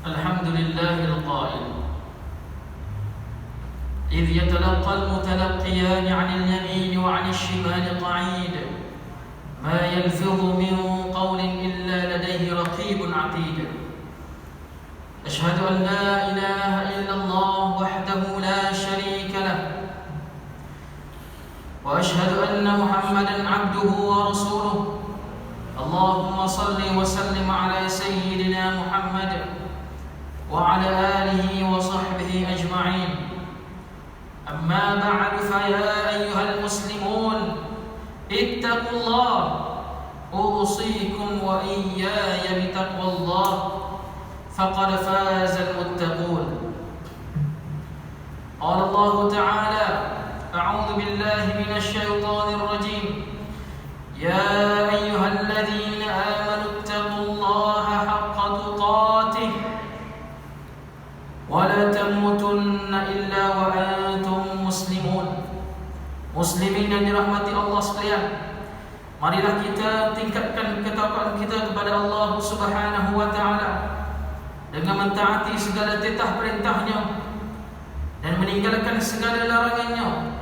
الحمد لله القائل إذ يتلقى المتلقيان عن اليمين وعن الشمال قعيد ما يلفظ من قول إلا لديه رقيب عتيد أشهد أن لا إله إلا الله وحده لا شريك له وأشهد أن محمدا عبده ورسوله اللهم صل وسلم على سيدنا محمد وعلى آله وصحبه أجمعين أما بعد فيا أيها المسلمون اتقوا الله أوصيكم وإياي بتقوى الله فقد فاز المتقون قال الله تعالى أعوذ بالله من الشيطان الرجيم يا أيها الذين آمنوا اتقوا الله حق تقاته ولا تموتن إلا وأنتم مسلمون. Muslimin yang dirahmati Allah sekalian, marilah kita tingkatkan ketakwaan kita kepada Allah Subhanahu wa taala dengan mentaati segala titah perintahnya dan meninggalkan segala larangannya.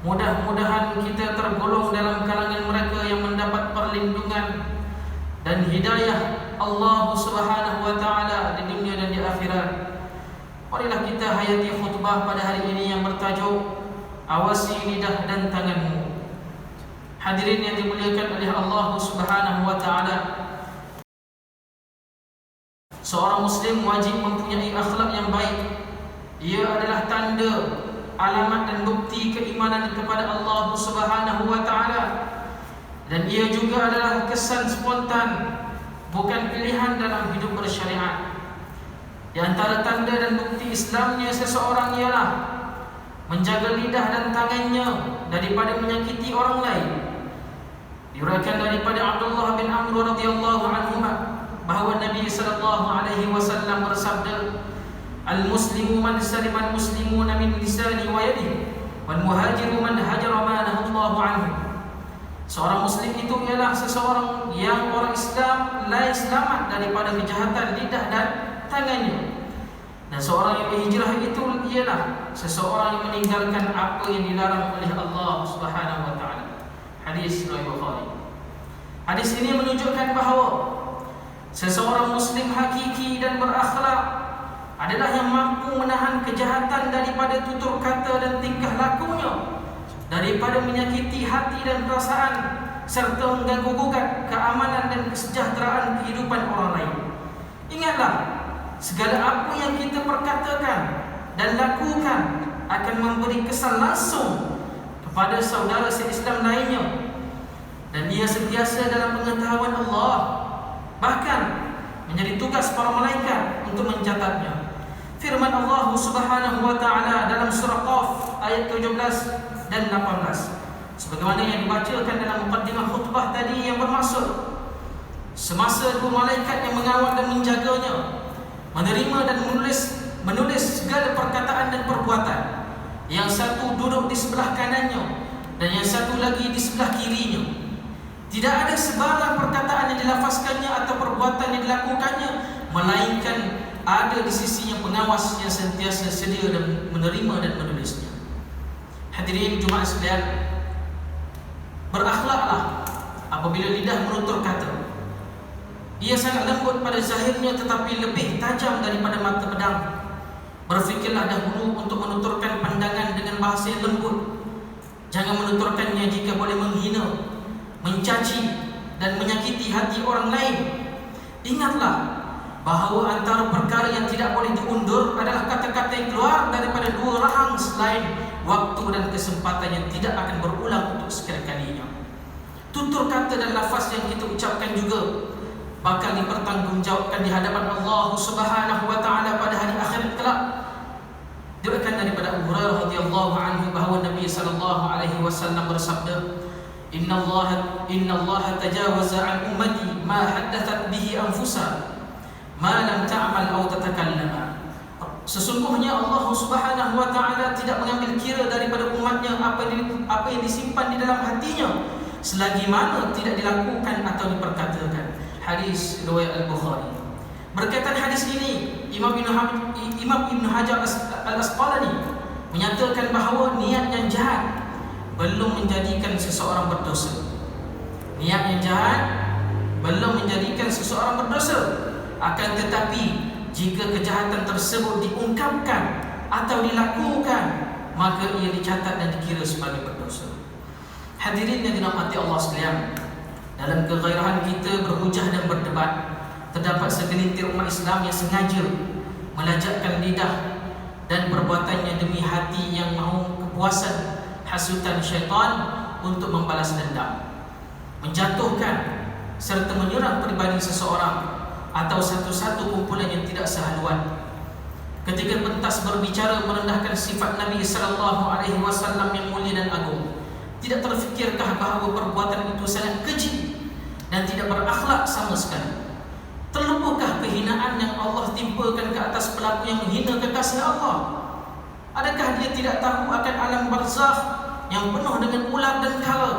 Mudah-mudahan kita tergolong dalam kalangan mereka yang mendapat perlindungan dan hidayah Allah Subhanahu wa taala di dunia dan di akhirat. Marilah kita hayati khutbah pada hari ini yang bertajuk Awasi lidah dan tanganmu. Hadirin yang dimuliakan oleh Allah Subhanahu wa taala, seorang muslim wajib mempunyai akhlak yang baik. Ia adalah tanda, alamat dan bukti keimanan kepada Allah Subhanahu wa taala, dan ia juga adalah kesan spontan, bukan pilihan dalam hidup bersyariat. Di antara tanda dan bukti Islamnya seseorang ialah menjaga lidah dan tangannya daripada menyakiti orang lain. Diriwayatkan daripada Abdullah bin Amr radhiyallahu anhuma bahawa Nabi sallallahu alaihi wasallam bersabda, "Al-muslimu man salima al-muslimuna min lisani wa yadihi, wal muhajiru man hajara ma nahallahu anhu." Seorang muslim itu ialah seseorang yang orang Islam lain selamat daripada kejahatan lidah dan tangannya. Dan seorang yang berhijrah itu ialah seseorang yang meninggalkan apa yang dilarang oleh Allah Subhanahu wa taala. Hadis riwayat Bukhari. Hadis ini menunjukkan bahawa seseorang muslim hakiki dan berakhlak adalah yang mampu menahan kejahatan daripada tutur kata dan tingkah lakunya, daripada menyakiti hati dan perasaan serta mengganggu gugat keamanan dan kesejahteraan kehidupan orang lain. Ingatlah, segala apa yang kita perkatakan dan lakukan akan memberi kesan langsung kepada saudara se-Islam lainnya, dan ia sentiasa dalam pengetahuan Allah. Bahkan menjadi tugas para malaikat untuk mencatatnya. Firman Allah Subhanahu wa taala dalam surah Qaf ayat 17 dan 18, sebagaimana yang dibacakan dalam mukaddimah khutbah tadi, yang bermaksud semasa dua malaikat yang mengawal dan menjaganya menerima dan menulis segala perkataan dan perbuatan, yang satu duduk di sebelah kanannya dan yang satu lagi di sebelah kirinya. Tidak ada sebarang perkataan yang dilafazkannya atau perbuatan yang dilakukannya, melainkan ada di sisinya pengawas yang sentiasa sedia dan menerima dan menulisnya. Hadirin Jumaat sekalian, berakhlaklah apabila lidah menutur kata. Ia sangat lembut pada zahirnya tetapi lebih tajam daripada mata pedang. Berfikirlah dahulu untuk menuturkan pandangan dengan bahasa yang lembut. Jangan menuturkannya jika boleh menghina, mencaci dan menyakiti hati orang lain. Ingatlah bahawa antara perkara yang tidak boleh diundur adalah kata-kata yang keluar daripada dua rahang selain waktu dan kesempatan yang tidak akan berulang untuk sekali kalinya. Tutur kata dan lafaz yang kita ucapkan juga bakal dipertanggungjawabkan di hadapan Allah Subhanahu wa taala pada hari akhirat kelak. Diriwayatkan daripada Abu Hurairah radhiyallahu anhu bahawa Nabi sallallahu alaihi wasallam bersabda, "Inna Allah tajawaza an ummati ma haddathat bihi anfusa ma lam ta'mal aw tatakallama." Sesungguhnya Allah Subhanahu wa taala tidak mengambil kira daripada umatnya apa yang disimpan di dalam hatinya selagi mana tidak dilakukan atau diperkatakan. Hadis riwayat Al-Bukhari. Berkaitan hadis ini, Imam Ibn Hajar Al-Asqalani menyatakan bahawa niat yang jahat belum menjadikan seseorang berdosa. Niat yang jahat belum menjadikan seseorang berdosa. Akan tetapi jika kejahatan tersebut diungkapkan atau dilakukan, maka ia dicatat dan dikira sebagai berdosa. Hadirin yang dirahmati Allah sekalian, dalam kegairahan kita berhujah dan berdebat, terdapat segelintir umat Islam yang sengaja melajakkan lidah dan perbuatannya demi hati yang mahu kepuasan hasutan syaitan untuk membalas dendam, menjatuhkan serta menyerang pribadi seseorang atau satu-satu kumpulan yang tidak sehaluan. Ketika pentas berbicara merendahkan sifat Nabi SAW yang mulia dan agung, tidak terfikirkah bahawa perbuatan itu sangat keji dan tidak berakhlak sama sekali? Terlupukah kehinaan yang Allah timpakan ke atas pelaku yang menghina kekasih Allah? Adakah dia tidak tahu akan alam barzakh yang penuh dengan ular dan kala?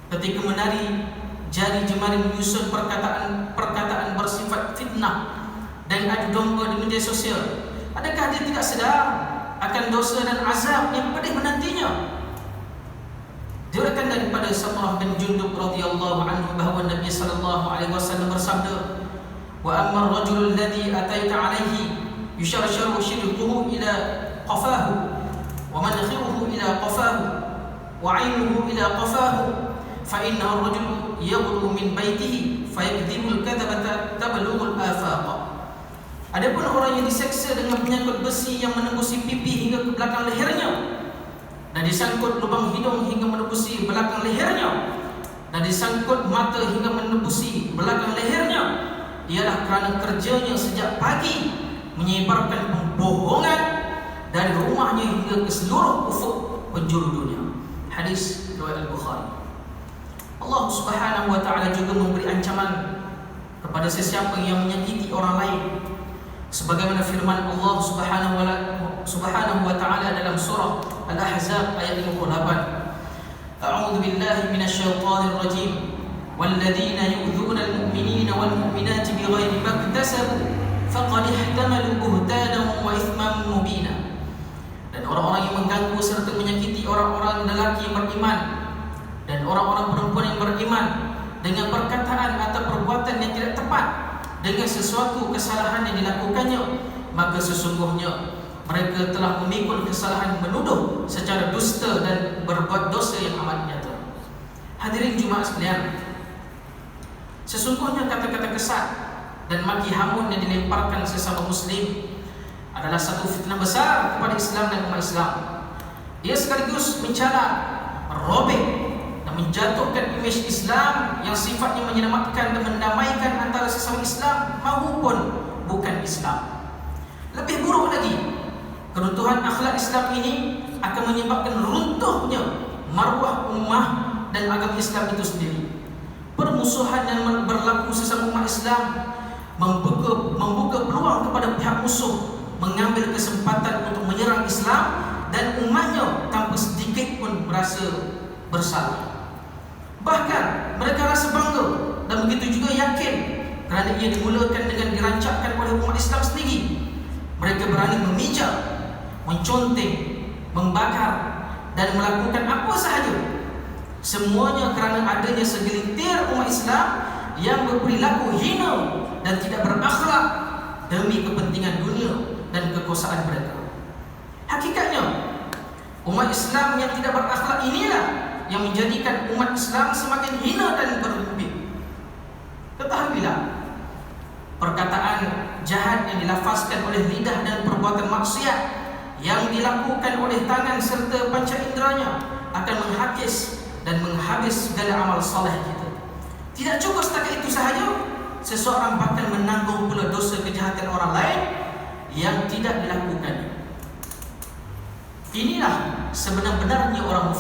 Ketika menari jari jemari menyusun perkataan bersifat fitnah dan adu domba di media sosial, adakah dia tidak sedar akan dosa dan azab yang pedih menantinya? Diriwayatkan daripada Samurah bin Jundub radhiyallahu anhu bahawa Nabi sallallahu alaihi wasallam bersabda, "Wa amma ar-rajul alladhi ataita alaihi yusharsharu shidquhu ila qafahu wa manakhiruhu ila qafahu wa 'ainuhu ila qafahu fa innahu ar-rajul yaghdu min baitihi fayakdhibu al-kadhabata tablughu al-afaq." Adapun orang yang diseksa dengan penyangkut besi yang menembusi pipi hingga ke belakang lehernya, dan disangkut lubang hidung hingga menembusi belakang lehernya, dan disangkut mata hingga menembusi belakang lehernya, ialah kerana kerjanya sejak pagi menyebarkan pembohongan dari rumahnya hingga ke seluruh ufuk penjuru dunia. Hadis riwayat Al-Bukhari. Allah Subhanahu wa taala juga memberi ancaman kepada sesiapa yang menyakiti orang lain, sebagaimana firman Allah Subhanahu wa taala dalam surah Al-Ahzab ayat 58. A'udzu billahi minasyaitonir rajim. Walladzina yu'dzuna al-mu'minina wal mu'minati bighairi maktasabu faqad ihtamalu buhtanan wa ithman mubina. Dan orang-orang yang mengganggu serta menyakiti orang-orang lelaki yang beriman dan orang-orang perempuan yang beriman dengan perkataan atau perbuatan yang tidak tepat dengan sesuatu kesalahan yang dilakukannya, maka sesungguhnya mereka telah memikul kesalahan menuduh secara dusta dan berbuat dosa yang amat nyata. Hadirin Jumaat sekalian, sesungguhnya kata-kata kesat dan maki hamun yang dilemparkan sesama muslim adalah satu fitnah besar kepada Islam dan umat Islam. Ia sekaligus mencela, merobek dan menjatuhkan imej Islam yang sifatnya menyelamatkan dan mendamaikan antara sesama Islam maupun bukan Islam. Lebih buruk lagi, keruntuhan akhlak Islam ini akan menyebabkan runtuhnya marwah ummah dan agama Islam itu sendiri. Permusuhan yang berlaku sesama umat Islam membuka peluang kepada pihak musuh mengambil kesempatan untuk menyerang Islam dan umatnya tanpa sedikit pun merasa bersalah. Bahkan mereka rasa bangga dan begitu juga yakin kerana ia dimulakan dengan dirancangkan oleh umat Islam sendiri. Mereka berani memijak, menconteng, membakar dan melakukan apa sahaja, semuanya kerana adanya segelintir umat Islam yang berperilaku hina dan tidak berakhlak demi kepentingan dunia dan kekuasaan mereka. Hakikatnya, umat Islam yang tidak berakhlak inilah yang menjadikan umat Islam semakin hina dan berlebih. Ketahuilah, perkataan jahat yang dilafazkan oleh lidah dan perbuatan maksiat yang dilakukan oleh tangan serta panca inderanya akan menghakis dan menghabis segala amal soleh kita. Tidak cukup setakat itu sahaja, seseorang bahkan menanggung pula dosa kejahatan orang lain yang tidak dilakukannya. Inilah sebenar-benarnya orang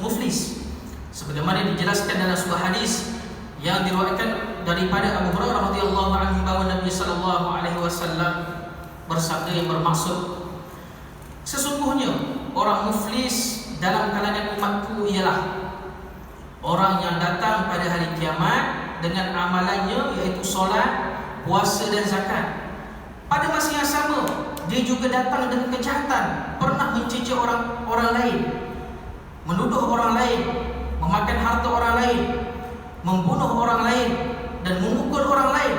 muflis, sebagaimana dijelaskan dalam sebuah hadis yang diriwayatkan daripada Abu Hurairah radhiyallahu anhu bahwa Nabi sallallahu alaihi wasallam bersabda yang bermaksud, sesungguhnya orang muflis dalam kalangan umatku ialah orang yang datang pada hari kiamat dengan amalannya iaitu solat, puasa dan zakat. Pada masa yang sama, dia juga datang dengan kejahatan, pernah mencecah orang lain, menuduh orang lain, memakan harta orang lain, membunuh orang lain, dan memukul orang lain.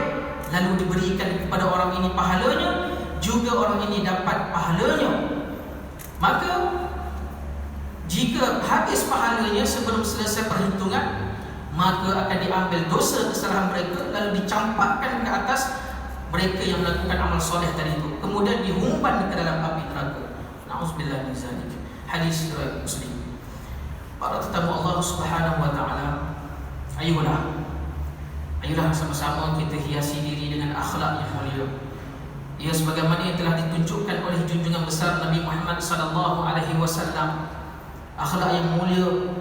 Lalu diberikan kepada orang ini pahalanya, juga orang ini dapat pahalanya. Maka jika habis pahalanya sebelum selesai perhitungan, maka akan diambil dosa kesalahan mereka lalu dicampakkan ke atas mereka yang melakukan amal soleh tadi itu, kemudian dihumban ke dalam api neraka. Na'udzubillah min zalik. Hadis riwayat Muslim. Para tetamu Allah Subhanahu wa taala, ayolah sama-sama kita hiasi diri dengan akhlak yang mulia. Ia sebagaimana yang telah ditunjukkan oleh junjungan besar Nabi Muhammad sallallahu alaihi wasallam. Akhlak yang mulia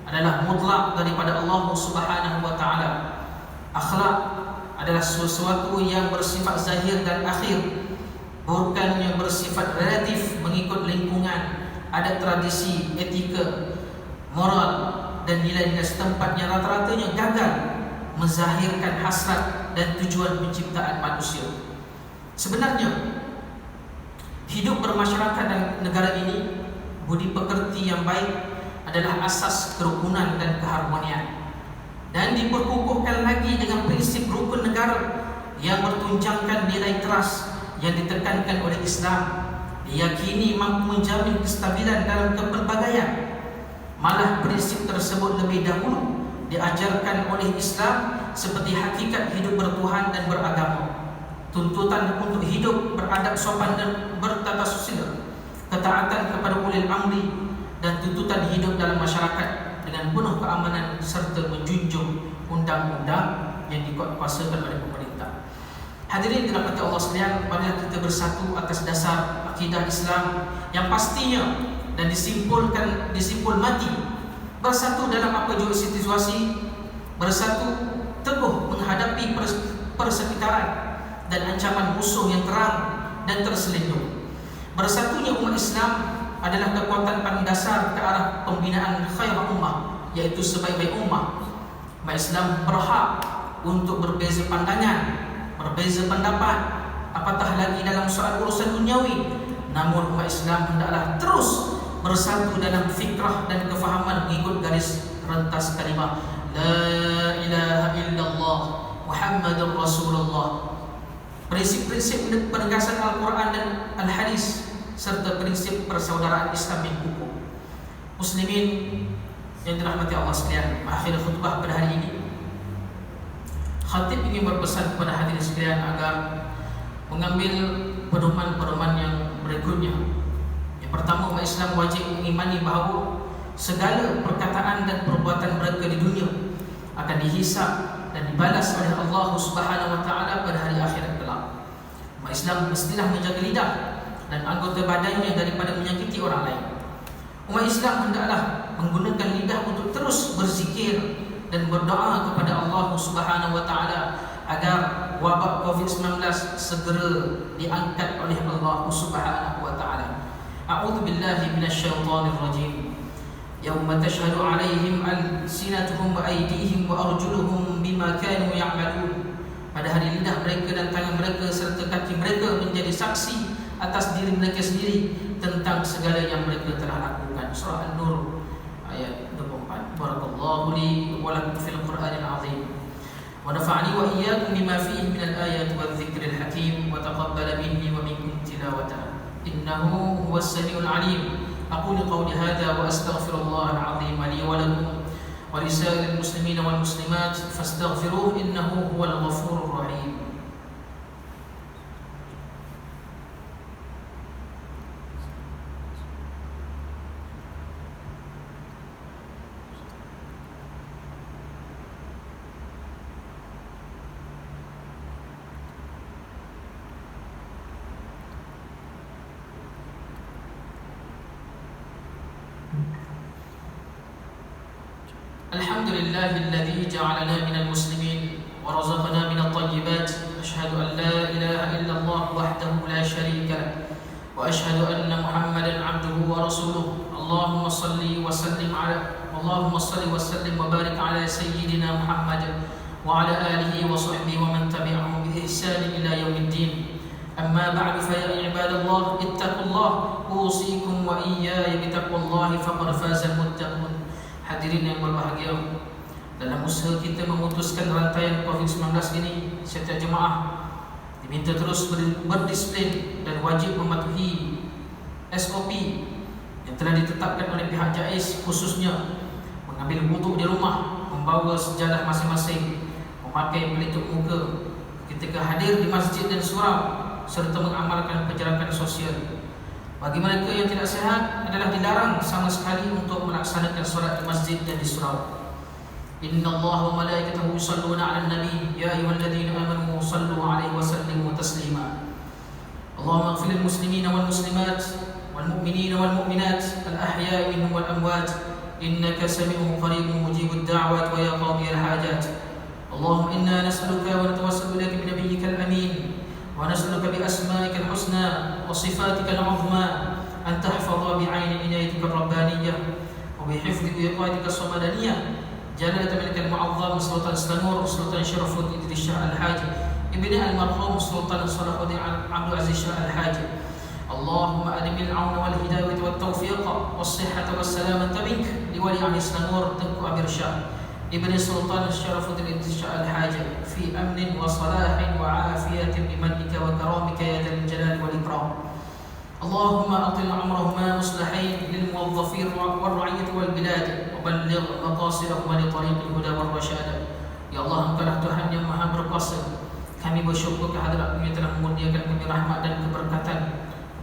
adalah mutlak daripada Allah Subhanahu wa taala. Akhlak adalah sesuatu yang bersifat zahir dan akhir, bukan yang bersifat relatif mengikut lingkungan, adat tradisi, etika, moral dan nilai-nilai setempat yang rata-ratanya gagal menzahirkan hasrat dan tujuan penciptaan manusia. Sebenarnya hidup bermasyarakat dan negara ini, budi pekerti yang baik adalah asas kerukunan dan keharmonian, dan diperkukuhkan lagi dengan prinsip rukun negara yang bertunjangkan nilai teras yang ditekankan oleh Islam, diyakini mampu menjamin kestabilan dalam kepelbagaian. Malah prinsip tersebut lebih dahulu diajarkan oleh Islam seperti hakikat hidup bertuhan dan beragama, tuntutan untuk hidup beradab sopan dan bertata susila, ketaatan kepada ulil amri, dan tuntutan hidup dalam masyarakat dengan penuh keamanan serta menjunjung undang-undang yang dikuasakan oleh pemerintah. Hadirin dirahmati Allah sekalian, marilah kita bersatu atas dasar akidah Islam yang pastinya dan disimpul mati, bersatu dalam apa jua situasi, bersatu teguh menghadapi persekitaran dan ancaman musuh yang terang dan terselindung. Bersatunya umat Islam adalah kekuatan paling dasar ke arah pembinaan khair ummah, yaitu sebaik-baik ummah. Umat Islam berhak untuk berbeza pandangan, berbeza pendapat, apatah lagi dalam soal urusan duniawi. Namun umat Islam hendaklah terus bersatu dalam fikrah dan kefahaman mengikut garis rentas kalimah La ilaha illallah Muhammadur Rasulullah. Prinsip-prinsip penegasan Al-Quran dan Al-Hadis serta prinsip persaudaraan Islam yang kukuh. Muslimin yang dirahmati Allah sekalian, akhir khutbah pada hari ini, khatib ingin berpesan kepada hadirin sekalian agar mengambil pedoman-pedoman yang berikutnya. Yang pertama, umat Islam wajib mengimani bahawa segala perkataan dan perbuatan mereka di dunia akan dihisab dan dibalas oleh Allah Subhanahu wa taala pada hari akhirat kelak. Umat Islam mestilah menjaga lidah dan anggota badannya daripada menyakiti orang lain. Umat Islam hendaklah menggunakan lidah untuk terus berzikir dan berdoa kepada Allah Subhanahu wa taala agar wabak Covid-19 segera diangkat oleh Allah Subhanahu wa taala. A'udzu billahi minasyaitonir rajim. Yauma tashhadu 'alaihim alsinatuhum wa aydihim wa arjuluhum bima kanu ya'malun. Pada hari lidah mereka dan tangan mereka serta kaki mereka menjadi saksi atas diri mereka sendiri tentang segala yang mereka telah lakukan. Surah An-Nur ayat 24. Barakallahu li wa lakum fil Qur'anil 'azim. Wa nafa'ani wa iyyakum bima fihi minal ayati wadh dhikril hakim wa taqabbal minni wa minkum tilawatahu innahu huwas samiul 'alim. Aqulu qawli hadha wa astaghfirullahal 'azim li wa lakum wa lisa'iril muslimin wal muslimat fastaghfiruhu innahu huwal ghafurur rahim. الحمد لله الذي جعلنا من المسلمين ورزقنا من الطيبات. أشهد أن لا إله إلا الله وحده لا شريك له وأشهد أن محمدا عبده ورسوله. اللهم صل وسلم وبارك على سيدنا محمد وعلى آله وصحبه ومن تبعهم بإحسان إلى يوم الدين. أما بعد فيا عباد الله اتقوا الله أوصيكم وإياي بتقوى الله فقد فاز المتقون. Hadirin yang berbahagia, dalam usaha kita memutuskan rantaian COVID-19 ini, setiap jemaah diminta terus berdisiplin dan wajib mematuhi SOP yang telah ditetapkan oleh pihak JAIS, khususnya mengambil wuduk di rumah, membawa sejadah masing-masing, memakai pelitup muka ketika hadir di masjid dan surau, serta mengamalkan penjarakan sosial. Bagi mereka yang tidak sehat adalah dilarang sama sekali untuk melaksanakan solat di masjid dan di surau. Inna Allah wa malaikatahu yusalluna 'alan nabi ya ayyuhalladzina amanu sallu 'alaihi wa sallimu taslima. Allahumma ighfir lil muslimina wal muslimat wal mu'minina wal mu'minat al ahya'i minhum wal amwat innaka sami'un qaribun mujibud da'wat wa ya qadiyal hajat. Allahumma inna nas'aluka wa natawassalu ilaika bi nabiyyikal amin ونسألك بأسمائك الحسنى وصفاتك العظمى أن تحفظ بعين عنايتك الربانية وبحفظ وقايتك الصمدانية جلالة ملك المعظم سلطان سلانور سلطان شرف الدين الشاه الحاج ابن المرحوم سلطان صلاح الدين عبد العزيز الشاه الحاج. اللهم أدم العون والهداية والتوفيق والصحة والسلامة منك لولي عهد سلانور تنكو أمير الشاه ابن السلطان الشرف الدين الشاه الحاج في أمن وصلاح وعافية بمنك وكرامك يا ذا الجلال والإكرام. اللهم أطل عمرهما مصلحين للموظفين والرعية والبلاد وبلغ مقاصدهما لطريق الهدى والرشاد. Ya Allah, Engkaulah Tuhan yang Maha Berkuasa. Kami bersyukur kehadirat-Mu yang telah memurniakan kami rahmat dan keberkatan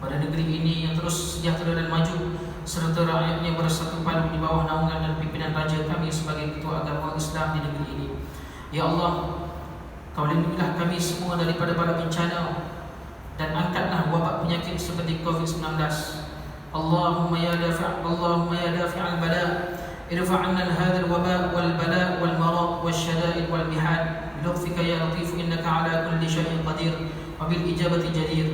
pada negeri ini yang terus sejahtera dan maju, serta rakyatnya bersatu padu di bawah naungan dan pimpinan raja kami sebagai ketua agama Islam di negeri ini. Ya Allah, Kau lindungilah kami semua daripada bala bencana dan angkatlah wabak penyakit seperti COVID-19. Allahumma ya dafi'al bala irfa' 'anna hadha al-waba' wal bala' wal marad wash shada'id wal mihad bi lutfika ya latif innaka 'ala kulli shay'in qadir wa bil ijabati jadir.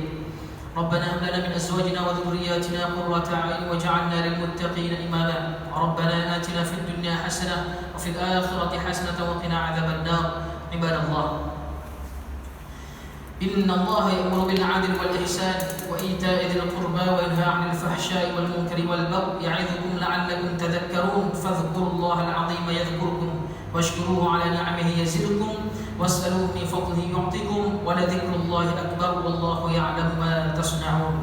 ربنا هب لنا من ازواجنا وذرياتنا قرة اعين واجعلنا للمتقين اماما. ربنا آتنا في الدنيا حسنة وفي الآخرة حسنة وقنا عذاب النار. عباد الله، إن الله يأمر بالعدل والإحسان وإيتاء ذي القربى وينهى عن الفحشاء والمنكر والبغي يعظكم لعلكم تذكرون. فاذكروا الله العظيم يذكركم واشكروه على نعمه يزدكم واسألوه من فضله يعطكم ولذكر الله أكبر والله يعلم ما تصنعون.